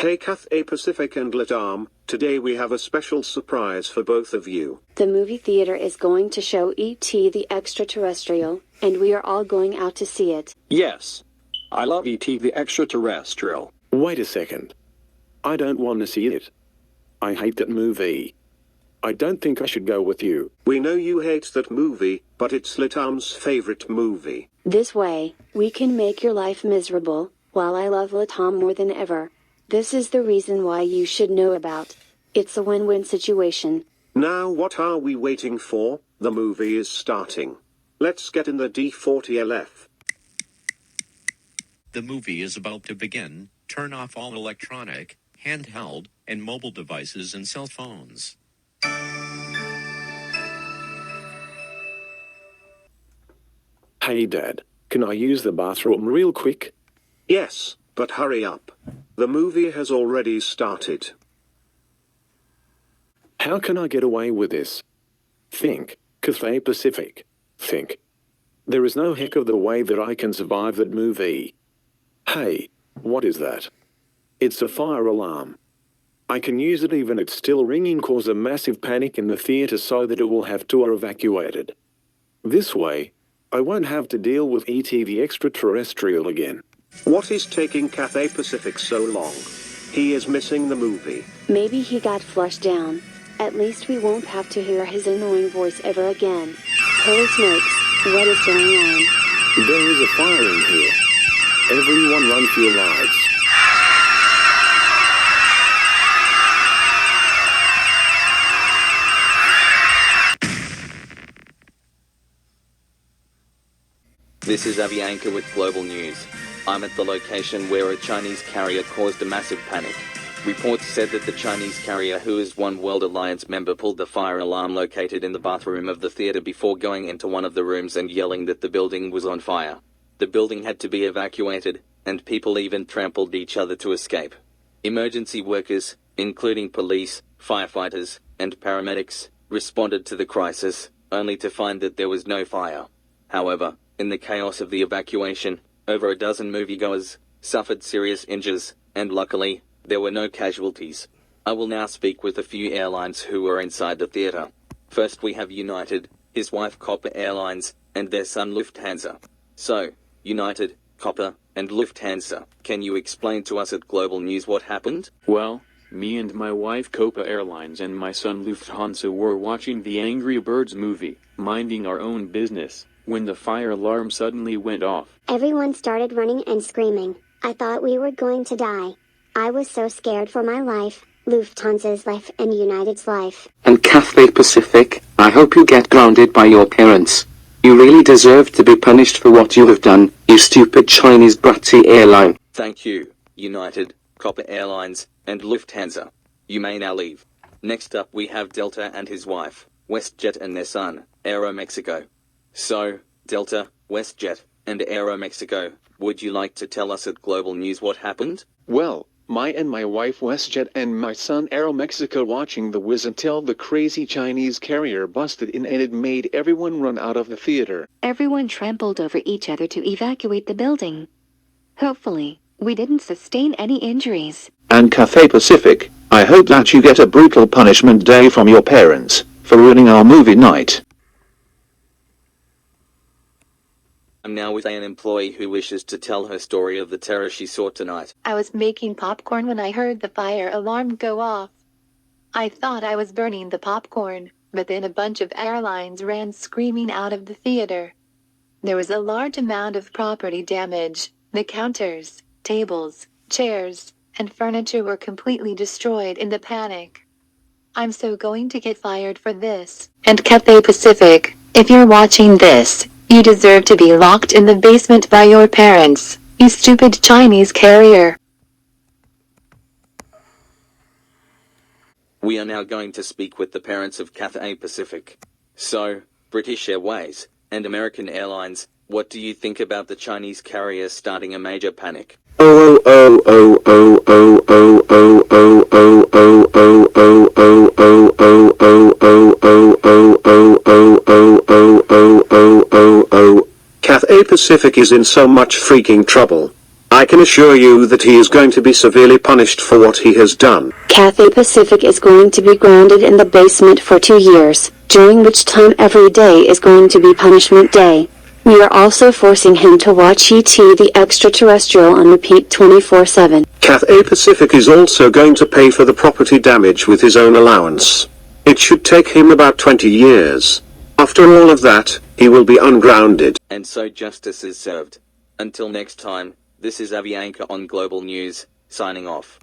Hey Cathay Pacific and LATAM, today we have a special surprise for both of you. The movie theater is going to show E.T. the Extraterrestrial, and we are all going out to see it. Yes. I love E.T. the Extraterrestrial. Wait a second. I don't want to see it. I hate that movie. I don't think I should go with you. We know you hate that movie, but it's LATAM's favorite movie. This way, we can make your life miserable, while I love LATAM more than ever. This is the reason why you should know about. It's a win-win situation. Now what are we waiting for? The movie is starting. Let's get in the D40LF. The movie is about to begin. Turn off all electronic, handheld, and mobile devices and cell phones. Hey Dad, can I use the bathroom real quick? Yes, but hurry up. The movie has already started. How can I get away with this? Think, Cathay Pacific. Think. There is no heck of the way that I can survive that movie. Hey, what is that? It's a fire alarm. I can use it even if it's still ringing, cause a massive panic in the theater so that it will have to be evacuated. This way, I won't have to deal with E.T. the Extraterrestrial again. What is taking Cathay Pacific so long? He is missing the movie. Maybe he got flushed down. At least we won't have to hear his annoying voice ever again. Holy smokes, what is going on? There is a fire in here. Everyone run for your lives. This is Avianca with Global News. I'm at the location where a Chinese carrier caused a massive panic. Reports said that the Chinese carrier, who is One World Alliance member, pulled the fire alarm located in the bathroom of the theater before going into one of the rooms and yelling that the building was on fire. The building had to be evacuated, and people even trampled each other to escape. Emergency workers, including police, firefighters, and paramedics, responded to the crisis, only to find that there was no fire. However, in the chaos of the evacuation, over a dozen moviegoers suffered serious injuries, and luckily, there were no casualties. I will now speak with a few airlines who were inside the theater. First we have United, his wife Copa Airlines, and their son Lufthansa. So, United, Copa, and Lufthansa, can you explain to us at Global News what happened? Well, me and my wife Copa Airlines and my son Lufthansa were watching the Angry Birds movie, minding our own business, when the fire alarm suddenly went off. Everyone started running and screaming. I thought we were going to die. I was so scared for my life, Lufthansa's life and United's life. And Cathay Pacific, I hope you get grounded by your parents. You really deserve to be punished for what you have done, you stupid Chinese bratty airline. Thank you, United, Copa Airlines, and Lufthansa. You may now leave. Next up we have Delta and his wife, Westjet and their son, Aeromexico. So, Delta, Westjet, and Aeromexico, would you like to tell us at Global News what happened? Well, my wife Westjet and my son Aeromexico watching the whiz until the crazy Chinese carrier busted in and it made everyone run out of the theater. Everyone trampled over each other to evacuate the building. Hopefully, we didn't sustain any injuries. And Cathay Pacific, I hope that you get a brutal punishment day from your parents for ruining our movie night. I'm now with an employee who wishes to tell her story of the terror she saw tonight. I was making popcorn when I heard the fire alarm go off. I thought I was burning the popcorn, but then a bunch of airlines ran screaming out of the theater. There was a large amount of property damage. The counters, tables, chairs, and furniture were completely destroyed in the panic. I'm so going to get fired for this. And Cathay Pacific, if you're watching this, you deserve to be locked in the basement by your parents, you stupid Chinese carrier. We are now going to speak with the parents of Cathay Pacific. So, British Airways and American Airlines, what do you think about the Chinese carrier starting a major panic? Cathay Pacific is in so much freaking trouble. I can assure you that he is going to be severely punished for what he has done. Cathay Pacific is going to be grounded in the basement for 2 years, during which time every day is going to be punishment day. We are also forcing him to watch E.T. the Extraterrestrial on repeat 24/7. Cathay Pacific is also going to pay for the property damage with his own allowance. It should take him about 20 years. After all of that, he will be ungrounded. And so justice is served. Until next time, this is Avianca on Global News, signing off.